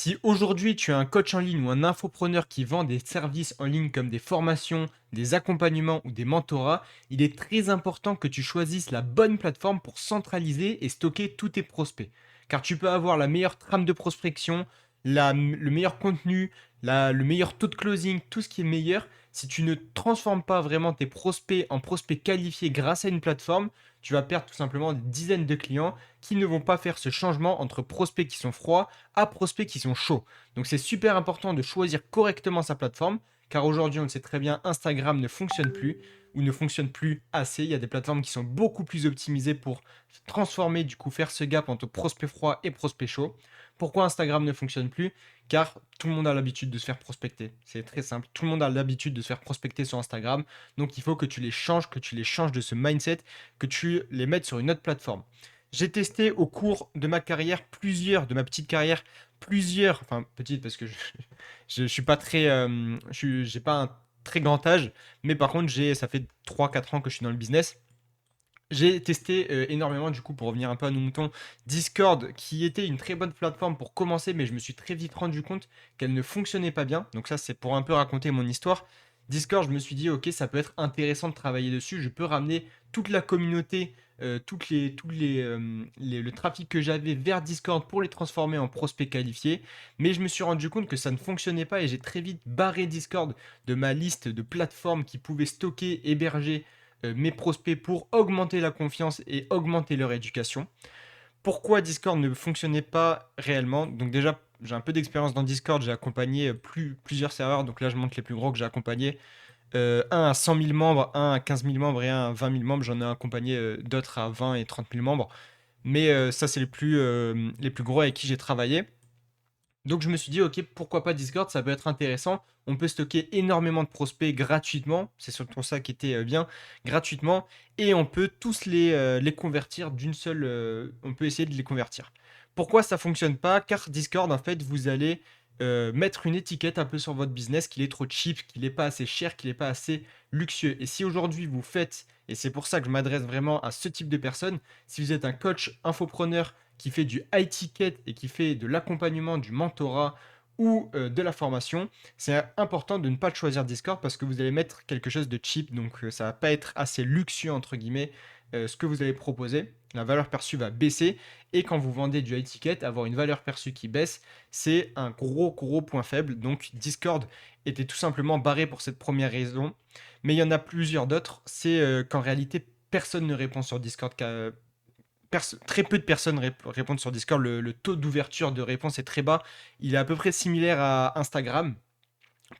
Si aujourd'hui tu es un coach en ligne ou un infopreneur qui vend des services en ligne comme des formations, des accompagnements ou des mentorats, il est très important que tu choisisses la bonne plateforme pour centraliser et stocker tous tes prospects. Car tu peux avoir la meilleure trame de prospection, le meilleur contenu, le meilleur taux de closing, tout ce qui est meilleur. Si tu ne transformes pas vraiment tes prospects en prospects qualifiés grâce à une plateforme, tu vas perdre tout simplement des dizaines de clients qui ne vont pas faire ce changement entre prospects qui sont froids à prospects qui sont chauds. Donc c'est super important de choisir correctement sa plateforme, car aujourd'hui on le sait très bien, Instagram ne fonctionne plus ou ne fonctionne plus assez. Il y a des plateformes qui sont beaucoup plus optimisées pour transformer, du coup faire ce gap entre prospect froid et prospect chaud. Pourquoi Instagram ne fonctionne plus? Car tout le monde a l'habitude de se faire prospecter. C'est très simple. Tout le monde a l'habitude de se faire prospecter sur Instagram. Donc il faut que tu les changes de ce mindset, que tu les mettes sur une autre plateforme. J'ai testé au cours de ma carrière de ma petite carrière, enfin petite parce que je suis pas très, j'ai pas un très grand âge, mais par contre ça fait 3 4 ans que je suis dans le business. J'ai testé énormément du coup pour revenir un peu à nos moutons, Discord qui était une très bonne plateforme pour commencer, mais je me suis très vite rendu compte qu'elle ne fonctionnait pas bien. Donc ça c'est pour un peu raconter mon histoire. Discord, je me suis dit ok, ça peut être intéressant de travailler dessus, je peux ramener toute la communauté, le trafic que j'avais vers Discord pour les transformer en prospects qualifiés, mais je me suis rendu compte que ça ne fonctionnait pas et j'ai très vite barré Discord de ma liste de plateformes qui pouvaient stocker, héberger mes prospects pour augmenter la confiance et augmenter leur éducation. Pourquoi Discord ne fonctionnait pas réellement? Donc déjà, j'ai un peu d'expérience dans Discord, j'ai accompagné plusieurs serveurs, donc là je montre les plus gros que j'ai accompagnés. Un à 100 000 membres, un à 15 000 membres et un à 20 000 membres. J'en ai accompagné d'autres à 20 et 30 000 membres. Mais ça, c'est les plus gros avec qui j'ai travaillé. Donc je me suis dit, ok, pourquoi pas Discord, ça peut être intéressant. On peut stocker énormément de prospects gratuitement, c'est surtout ça qui était bien, gratuitement, et on peut tous les convertir d'une seule, on peut essayer de les convertir. Pourquoi ça fonctionne pas? Car Discord, en fait, vous allez mettre une étiquette un peu sur votre business, qu'il est trop cheap, qu'il n'est pas assez cher, qu'il n'est pas assez luxueux. Et si aujourd'hui vous faites, et c'est pour ça que je m'adresse vraiment à ce type de personnes, si vous êtes un coach infopreneur qui fait du high ticket et qui fait de l'accompagnement, du mentorat ou de la formation, c'est important de ne pas choisir Discord parce que vous allez mettre quelque chose de cheap, donc ça va pas être assez luxueux entre guillemets ce que vous allez proposer. La valeur perçue va baisser et quand vous vendez du high ticket, avoir une valeur perçue qui baisse, c'est un gros point faible. Donc Discord était tout simplement barré pour cette première raison, mais il y en a plusieurs d'autres. C'est qu'en réalité personne ne répond sur Discord, très peu de personnes répondent sur Discord. Le taux d'ouverture de réponse est très bas. Il est à peu près similaire à Instagram.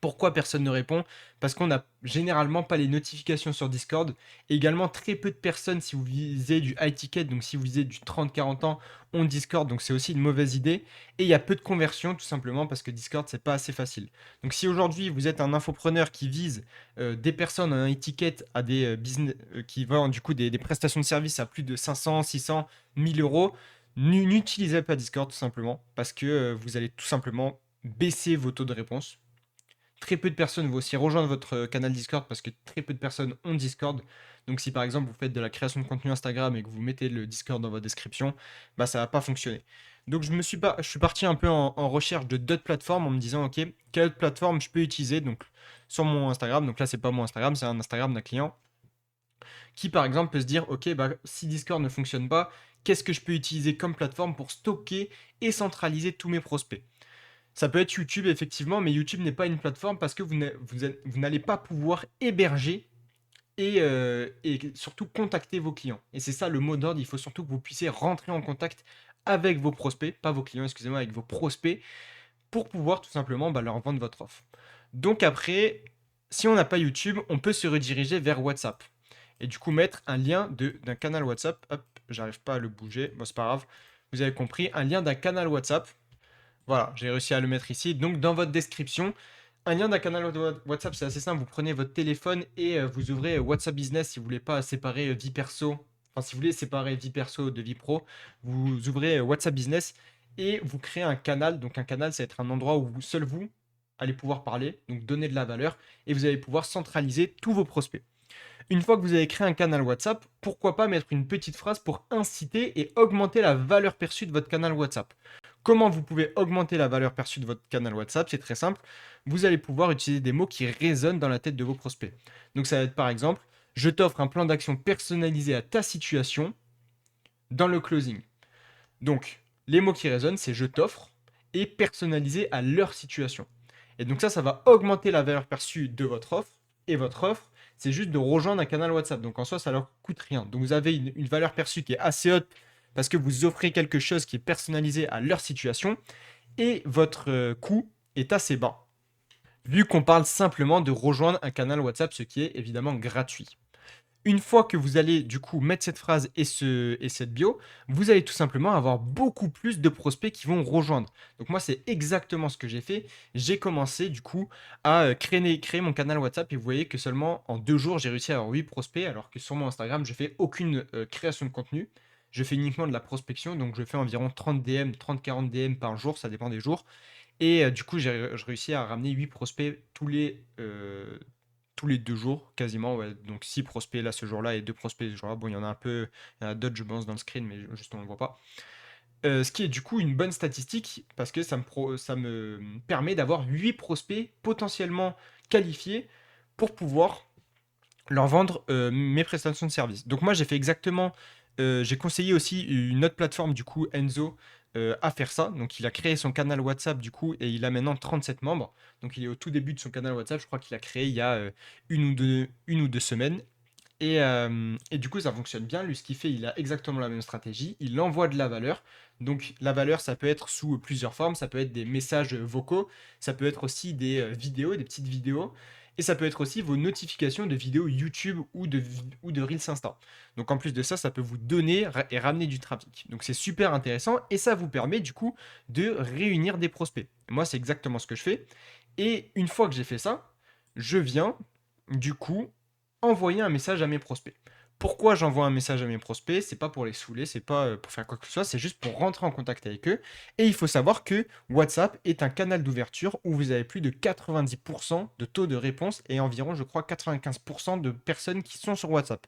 Pourquoi personne ne répond? Parce qu'on n'a généralement pas les notifications sur Discord. Et également, très peu de personnes, si vous visez du high ticket, donc si vous visez du 30 40 ans, ont Discord. Donc c'est aussi une mauvaise idée. Et il y a peu de conversions, tout simplement parce que Discord, c'est pas assez facile. Donc si aujourd'hui, vous êtes un infopreneur qui vise des personnes en high ticket à des business, qui vendent du coup des prestations de services à plus de 500, 600, 1000 euros, n'utilisez pas Discord tout simplement parce que vous allez tout simplement baisser vos taux de réponse. Très peu de personnes vont aussi rejoindre votre canal Discord parce que très peu de personnes ont Discord. Donc si par exemple vous faites de la création de contenu Instagram et que vous mettez le Discord dans votre description, bah ça va pas fonctionner. Donc je suis parti un peu en recherche de d'autres plateformes en me disant ok, quelle autre plateforme je peux utiliser donc sur mon Instagram. Donc là c'est pas mon Instagram, c'est un Instagram d'un client qui par exemple peut se dire ok bah si Discord ne fonctionne pas, qu'est-ce que je peux utiliser comme plateforme pour stocker et centraliser tous mes prospects? Ça peut être YouTube, effectivement, mais YouTube n'est pas une plateforme parce que vous n'allez pas pouvoir héberger et surtout contacter vos clients. Et c'est ça le mot d'ordre, il faut surtout que vous puissiez rentrer en contact avec vos prospects, pas vos clients, excusez-moi, avec vos prospects, pour pouvoir tout simplement bah, leur vendre votre offre. Donc après, si on n'a pas YouTube, on peut se rediriger vers WhatsApp. Et du coup, mettre un lien d'un canal WhatsApp. Hop, j'arrive pas à le bouger, bon, c'est pas grave. Vous avez compris, un lien d'un canal WhatsApp. Voilà, j'ai réussi à le mettre ici. Donc, dans votre description, un lien d'un canal WhatsApp, c'est assez simple. Vous prenez votre téléphone et vous ouvrez WhatsApp Business si vous voulez pas séparer vie perso. Enfin, si vous voulez séparer vie perso de vie pro, vous ouvrez WhatsApp Business et vous créez un canal. Donc, un canal, ça va être un endroit où seul vous allez pouvoir parler, donc donner de la valeur et vous allez pouvoir centraliser tous vos prospects. Une fois que vous avez créé un canal WhatsApp, pourquoi pas mettre une petite phrase pour inciter et augmenter la valeur perçue de votre canal WhatsApp. Comment vous pouvez augmenter la valeur perçue de votre canal WhatsApp? C'est très simple. Vous allez pouvoir utiliser des mots qui résonnent dans la tête de vos prospects. Donc ça va être par exemple, je t'offre un plan d'action personnalisé à ta situation dans le closing. Donc les mots qui résonnent, c'est je t'offre et personnalisé à leur situation. Et donc ça va augmenter la valeur perçue de votre offre. Et votre offre, c'est juste de rejoindre un canal WhatsApp. Donc en soi, ça leur coûte rien. Donc vous avez une valeur perçue qui est assez haute parce que vous offrez quelque chose qui est personnalisé à leur situation et votre coût est assez bas, vu qu'on parle simplement de rejoindre un canal WhatsApp, ce qui est évidemment gratuit. Une fois que vous allez du coup mettre cette phrase et cette bio, vous allez tout simplement avoir beaucoup plus de prospects qui vont rejoindre. Donc moi, c'est exactement ce que j'ai fait. J'ai commencé du coup à créer mon canal WhatsApp et vous voyez que seulement en 2 jours, j'ai réussi à avoir 8 prospects alors que sur mon Instagram, je fais aucune création de contenu. Je fais uniquement de la prospection, donc je fais environ 30 DM, 30-40 DM par jour, ça dépend des jours. Et du coup, je réussis à ramener 8 prospects tous les 2 jours, quasiment. Ouais. Donc 6 prospects là ce jour-là et 2 prospects ce jour-là. Bon, il y en a un peu, il y en a d'autres, je pense, dans le screen, mais juste on ne le voit pas. Ce qui est du coup une bonne statistique parce que ça me permet d'avoir 8 prospects potentiellement qualifiés pour pouvoir leur vendre mes prestations de service. Donc moi j'ai fait exactement, j'ai conseillé aussi une autre plateforme du coup, Enzo, à faire ça. Donc il a créé son canal WhatsApp du coup et il a maintenant 37 membres. Donc il est au tout début de son canal WhatsApp, je crois qu'il a créé il y a une ou deux semaines. Et du coup ça fonctionne bien. Lui ce qu'il fait, il a exactement la même stratégie. Il envoie de la valeur. Donc la valeur ça peut être sous plusieurs formes. Ça peut être des messages vocaux, ça peut être aussi des vidéos, des petites vidéos. Et ça peut être aussi vos notifications de vidéos YouTube ou de Reels Insta. Donc en plus de ça, ça peut vous donner et ramener du trafic. Donc c'est super intéressant et ça vous permet du coup de réunir des prospects. Moi, c'est exactement ce que je fais. Et une fois que j'ai fait ça, je viens du coup envoyer un message à mes prospects. Pourquoi j'envoie un message à mes prospects? C'est pas pour les saouler, c'est pas pour faire quoi que ce soit, c'est juste pour rentrer en contact avec eux. Et il faut savoir que WhatsApp est un canal d'ouverture où vous avez plus de 90% de taux de réponse et environ, je crois, 95% de personnes qui sont sur WhatsApp.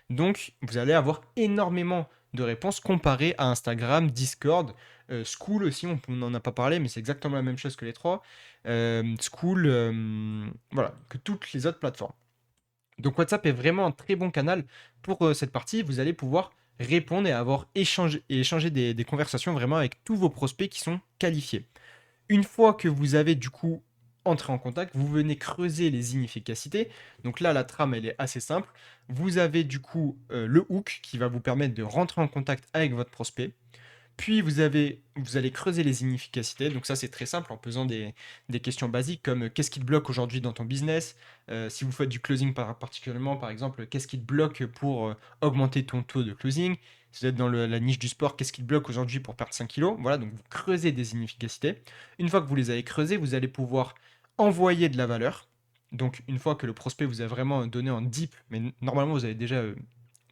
Donc, vous allez avoir énormément de réponses comparées à Instagram, Discord, School aussi, on n'en a pas parlé, mais c'est exactement la même chose que les trois. School, voilà, que toutes les autres plateformes. Donc WhatsApp est vraiment un très bon canal pour cette partie. Vous allez pouvoir répondre et avoir échanger des conversations vraiment avec tous vos prospects qui sont qualifiés. Une fois que vous avez du coup entré en contact, vous venez creuser les inefficacités. Donc là, la trame, elle est assez simple. Vous avez du coup le hook qui va vous permettre de rentrer en contact avec votre prospect. Puis vous allez creuser les inefficacités. Donc ça, c'est très simple en posant des questions basiques comme qu'est-ce qui te bloque aujourd'hui dans ton business. Si vous faites du closing particulièrement, par exemple, qu'est-ce qui te bloque pour augmenter ton taux de closing. Si vous êtes dans la niche du sport, qu'est-ce qui te bloque aujourd'hui pour perdre 5 kilos. Voilà, donc vous creusez des inefficacités. Une fois que vous les avez creusées, vous allez pouvoir envoyer de la valeur. Donc une fois que le prospect vous a vraiment donné en deep, mais normalement vous avez déjà,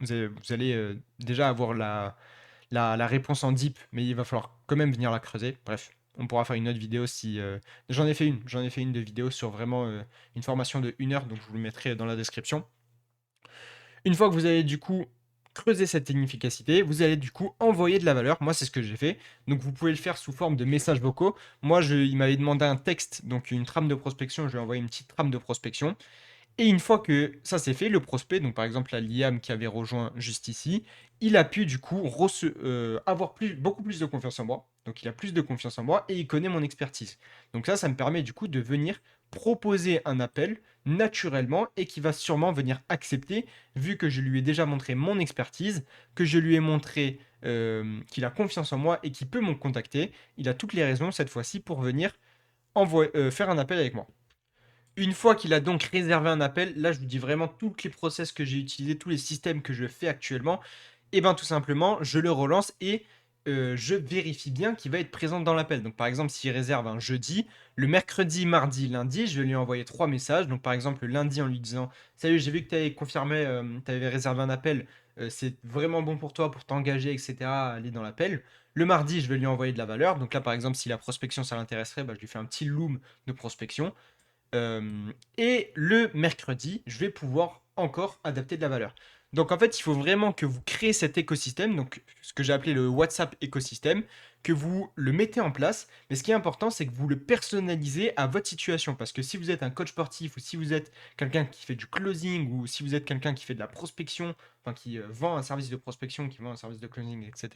vous allez déjà avoir la réponse en deep, mais il va falloir quand même venir la creuser. Bref, on pourra faire une autre vidéo si. J'en ai fait une de vidéo sur vraiment une formation de 1 heure, donc je vous le mettrai dans la description. Une fois que vous avez du coup creusé cette inefficacité, vous allez du coup envoyer de la valeur. Moi, c'est ce que j'ai fait. Donc, vous pouvez le faire sous forme de messages vocaux. Moi, il m'avait demandé un texte, donc une trame de prospection. Je lui ai envoyé une petite trame de prospection. Et une fois que ça s'est fait, le prospect, donc par exemple la Liam qui avait rejoint juste ici, il a pu du coup avoir beaucoup plus de confiance en moi. Donc il a plus de confiance en moi et il connaît mon expertise. Donc ça me permet du coup de venir proposer un appel naturellement et qui va sûrement venir accepter vu que je lui ai déjà montré mon expertise, que je lui ai montré qu'il a confiance en moi et qu'il peut me contacter. Il a toutes les raisons cette fois-ci pour venir faire un appel avec moi. Une fois qu'il a donc réservé un appel, là je vous dis vraiment tous les process que j'ai utilisés, tous les systèmes que je fais actuellement, et bien tout simplement je le relance et je vérifie bien qu'il va être présent dans l'appel. Donc par exemple s'il réserve un jeudi, le mercredi, mardi, lundi, je vais lui envoyer 3 messages. Donc par exemple le lundi en lui disant «Salut, j'ai vu que tu avais confirmé, tu avais réservé un appel, c'est vraiment bon pour toi, pour t'engager, etc. à aller dans l'appel». Le mardi, je vais lui envoyer de la valeur. Donc là par exemple si la prospection ça l'intéresserait, bah, je lui fais un petit loom de prospection. Et le mercredi, je vais pouvoir encore adapter de la valeur. Donc en fait, il faut vraiment que vous créez cet écosystème, donc ce que j'ai appelé le WhatsApp écosystème, que vous le mettez en place, mais ce qui est important, c'est que vous le personnalisez à votre situation. Parce que si vous êtes un coach sportif ou si vous êtes quelqu'un qui fait du closing ou si vous êtes quelqu'un qui fait de la prospection, enfin qui vend un service de prospection, qui vend un service de closing, etc.,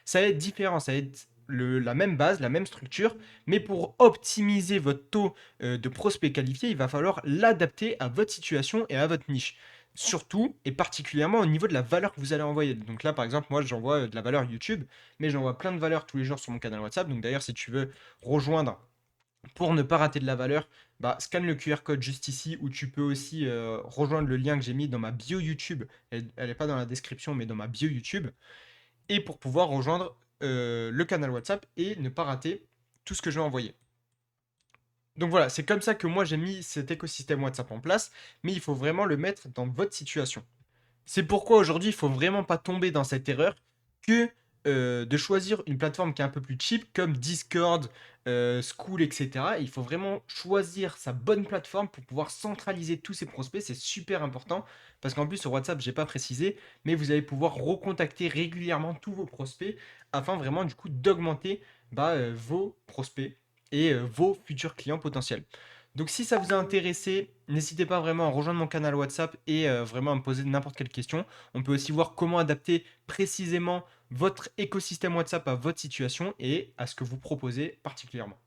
ça va être différent, ça va être la même base, la même structure, mais pour optimiser votre taux de prospects qualifiés, il va falloir l'adapter à votre situation et à votre niche. Surtout et particulièrement au niveau de la valeur que vous allez envoyer. Donc là, par exemple, moi, j'envoie de la valeur YouTube, mais j'envoie plein de valeurs tous les jours sur mon canal WhatsApp. Donc d'ailleurs, si tu veux rejoindre pour ne pas rater de la valeur, bah, scanne le QR code juste ici, ou tu peux aussi rejoindre le lien que j'ai mis dans ma bio YouTube. Elle n'est pas dans la description, mais dans ma bio YouTube. Et pour pouvoir rejoindre le canal WhatsApp et ne pas rater tout ce que je vais envoyer. Donc voilà, c'est comme ça que moi j'ai mis cet écosystème WhatsApp en place, mais il faut vraiment le mettre dans votre situation. C'est pourquoi aujourd'hui, il faut vraiment pas tomber dans cette erreur que de choisir une plateforme qui est un peu plus cheap comme Discord, School, etc. Il faut vraiment choisir sa bonne plateforme pour pouvoir centraliser tous ses prospects. C'est super important parce qu'en plus sur WhatsApp, j'ai pas précisé, mais vous allez pouvoir recontacter régulièrement tous vos prospects afin vraiment du coup d'augmenter vos prospects et vos futurs clients potentiels. Donc si ça vous a intéressé, n'hésitez pas vraiment à rejoindre mon canal WhatsApp et vraiment à me poser n'importe quelle question. On peut aussi voir comment adapter précisément votre écosystème WhatsApp à votre situation et à ce que vous proposez particulièrement.